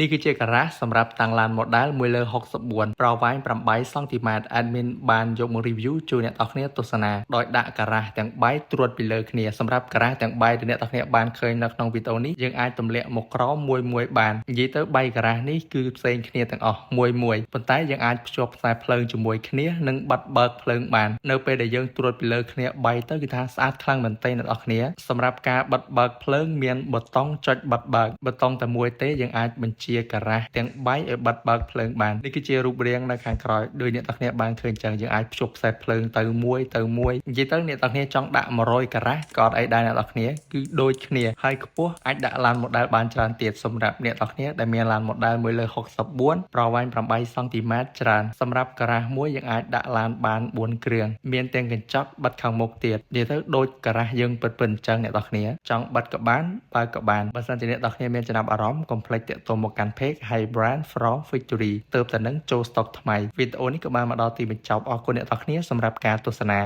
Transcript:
នេះគឺជាការ៉ាសសម្រាប់តាំងឡាន model មួយលើ64ប្រវែង8សង់ទីម៉ែត្រ admin បានយកមក review ជួយអ្នកនរគ្នាទស្សនាដោយដាក់ការ៉ាសទាំង3ត្រួតពីលើគ្នាសម្រាប់ការ៉ាសទាំង3ដែលអ្នកនរគ្នាបានឃើញនៅក្នុងវីដេអូនេះយើងអាចទម្លាក់មកក្រោមមួយបាននិយាយទៅ3ការ៉ាសនេះគឺផ្សេងគ្នាទាំងអស់មួយប៉ុន្តែយើងអាចភ្ជាប់ខ្សែភ្លើងជាមួយគ្នានិងបិទបើកភ្លើងបាននៅពេលដែលយើងត្រួតពីលើគ្នា3ទៅគឺថាស្អាតខ្លាំងមែនទែនអ្នកនរគ្នាសម្រាប់ការបិទបើកភ្លើងមានប៊ូតុងចុចបិទបើកប៊ូតុងតែមួយទេយើងអាចបញ្ជាការ៉ាសទាំង3ឲ្យបិទបើកភ្លើងបាននេះគឺជារូបរាងនៅខាងក្រោយដោយអ្នកនរគ្នាបានឃើញចឹងយើងអាចភ្ជាប់ខ្សែភ្លើងទៅមួយនិយាយទៅអ្នកនរគ្នាចង់ដាក់100ការ៉ាសក៏អត់អីដែរអ្នកនរគ្នាគឺដូចគ្នាហើយខ្ពស់អាចដាក់ឡាន model បានច្រើនទៀតសម្រាប់អ្នកនរគ្នាដែលមានឡាន model មួយលើ64ប្រវែង8សង់ទីម៉ែត្រច្រើនសម្រាប់ការ៉ាសមួយយើងអាចដាក់ឡានបាន4គ្រឿងមានទាំងកញ្ចក់បិទខាងមុខទៀតនិយាយទៅដូចការ៉ាសយើងពិតអញ្ចឹងអ្នកនរគ្នាចង់បិទក៏បានបើកក៏បានបើសិនជាអ្នកនរគ្នាមានចំណាប់អារម្មណ៍កុំភ្លេចទាក់ទងមកកាន់ page High Brand from Victory ទើបតែនឹងចូលស្តុកថ្មីវីដេអូនេះក៏បានមកដល់ទីបញ្ចប់អរគុណអ្នកនរគ្នាសម្រាប់ការទស្សនា